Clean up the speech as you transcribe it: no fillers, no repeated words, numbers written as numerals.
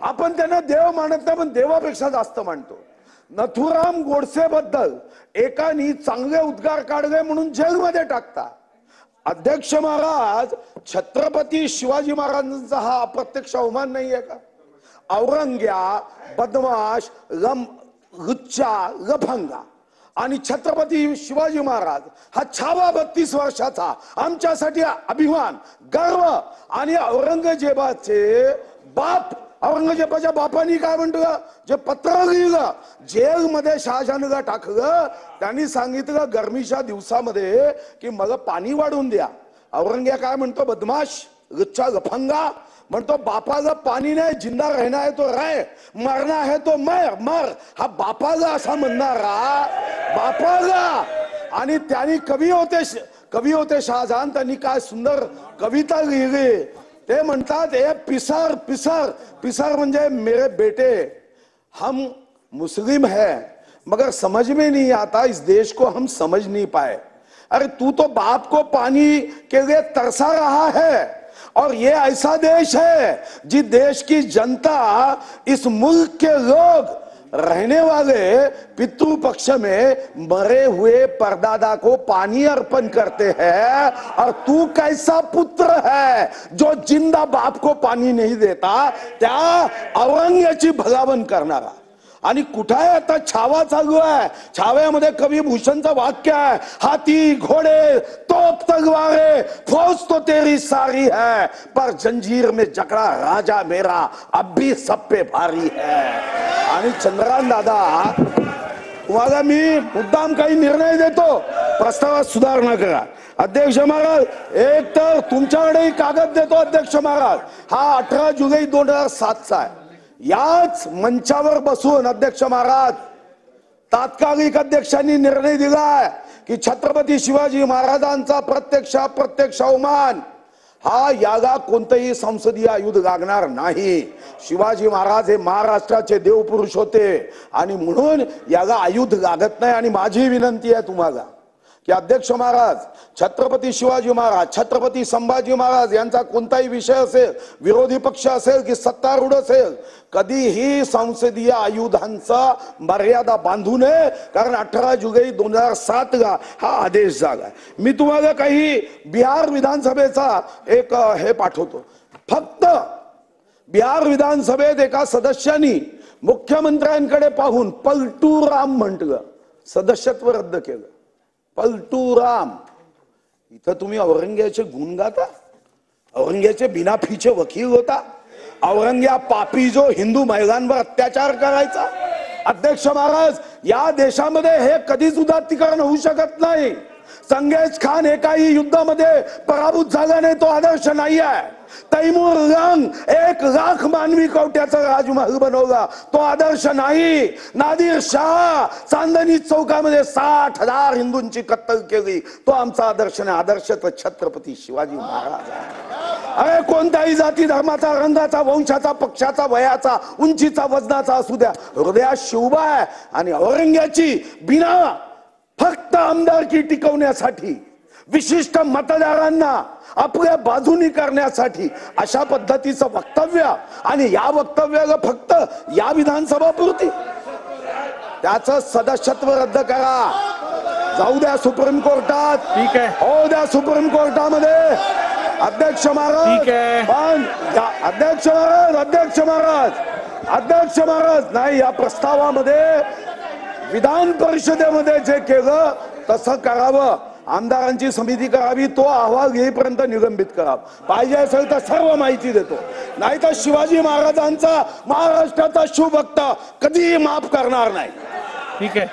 आपण त्यांना देव मानत नाही, पण देवापेक्षा जास्त मानतो. नथुराम गोडसे बद्दल एकानी चांगले उद्गार काढले म्हणून जेलमध्ये टाकता. अध्यक्ष महाराज, छत्रपती शिवाजी महाराजांचा हा अप्रत्यक्ष अवमान नाहीये का? औरंग्या, बदमाश, लुच्चा, लफंगा आणि छत्रपती शिवाजी महाराज हा छावा 32 वर्षाचा आमच्यासाठी अभिमान, गर्व. आणि औरंगजेबाचे बाप, औरंगजेबाच्या बापानी काय म्हणतो, जे पत्र लिहिलं जेलमध्ये शहाजहानला टाकलं, त्यांनी सांगितलं गरमीच्या दिवसामध्ये की मला पाणी वाढून द्या. औरंग्या काय म्हणतो, बदमाश, लुच्चा, लफंगा म्हणतो बापाला पाणी नाही, जिंदा रहना है तो रह, मरना है तो मर. हा बापाला असा म्हणणारा बापाला. आणि त्यांनी कवी होते शहाजहान, त्यांनी काय सुंदर कविता लिहिली. ते म्हणतात, ए पिसर पिसर पिसर म्हणजे मेरे बेटे, हम मुस्लिम है मगर समझ में नहीं आता, इस देश को हम समझ नहीं पाए. अरे तू तो बाप को पानी के लिए तरसा रहा है, और ये ऐसा देश है जिस देश की जनता, इस मुल्क के लोग रहने वाले पितृ पक्ष में मरे हुए परदादा को पानी अर्पण करते हैं, और तू कैसा पुत्र है जो जिंदा बाप को पानी नहीं देता, त्या औरंग्याची भलावण करणारा. आणि कुठे आता छावा चालू आहे. छाव्यामध्ये कवी भूषणचं वाक्य आहे, हाथी घोडे तोप तलवारे फौज तो तेरी सारी है, पर जंजीर में जकड़ा राजा मेरा अब भी सब पे भारी है. आणि चंद्रकांत दादा, तुम्हाला मी मुद्दाम काही निर्णय देतो, प्रस्तावात सुधारणा करा. अध्यक्ष महाराज, एक तर तुमच्याकडे कागद देतो अध्यक्ष महाराज, हा 18 जुलै 2007 आहे. याच मंचावर बसून अध्यक्ष महाराज, तात्कालिक अध्यक्षांनी निर्णय दिलाय की छत्रपती शिवाजी महाराजांचा प्रत्यक्ष अवमान हा याला कोणतेही संसदीय आयुध लागणार नाही. शिवाजी महाराज हे महाराष्ट्राचे देवपुरुष होते आणि म्हणून याला आयुध लागत नाही. आणि माझी विनंती आहे तुम्हाला की अध्यक्ष महाराज, छत्रपती शिवाजी महाराज, छत्रपती संभाजी महाराज यांचा कोणताही विषय असेल, विरोधी पक्ष असेल की सत्तारूढ असेल, कधीही संसदीय आयुधांचा मर्यादा बांधू नये, कारण 18 जुलै 2007 ला हा आदेश झाला. मी तुम्हाला काही बिहार विधानसभेचा एक हे पाठवतो. फक्त बिहार विधानसभेत एका सदस्यांनी मुख्यमंत्र्यांकडे पाहून पलटू राम म्हटलं, सदस्यत्व रद्द केलं. पलटू राम. इथं तुम्ही औरंग्याचे गुण गाता, औरंग्याचे बिनाफीचे वकील होता, औरंग्या पापी जो हिंदू महिलांवर अत्याचार करायचा. अध्यक्ष महाराज, या देशामध्ये हे कधीच उदात्तीकरण होऊ शकत नाही. चंगेज खान एकाही युद्धामध्ये पराभूत झाला नाही, तो आदर्श नाही आहे. तैमूर लंग 1 लाख मानवी कवट्याचा राजमहल बनवला, तो आदर्श नाही. नादिर शाह चांदणी चौकामध्ये 60,000 हिंदूंची कत्तल केली, तो आमचा आदर्श नाही. आदर्श तर छत्रपती शिवाजी महाराज आहे. अरे कोणत्याही जाती धर्माचा, रंगाचा, वंशाचा, पक्षाचा, वयाचा, उंचीचा, वजनाचा असू द्या, हृदयात शिवबा आहे. आणि औरंग्याची बिना फक्त आमदारकी टिकवण्यासाठी, विशिष्ट मतदारांना आपल्या बाजूनी करण्यासाठी अशा पद्धतीचं वक्तव्य, आणि या वक्तव्याला फक्त या विधानसभा पुरती, त्याचं सदस्यत्व रद्द करा. जाऊ द्या सुप्रीम कोर्टात, ठीक आहे, हो द्या सुप्रीम कोर्टामध्ये. अध्यक्ष महाराज, पण अध्यक्ष महाराज नाही, या प्रस्तावामध्ये विधान परिषदेमध्ये जे केलं तसं करावं. आमदारांची समिती करावी, तो अहवाल घेईपर्यंत निलंबित करावा. पाहिजे असेल तर सर्व माहिती देतो, नाही तर शिवाजी महाराजांचा, महाराष्ट्राचा शिवभक्त कधीही माफ करणार नाही. ठीक आहे.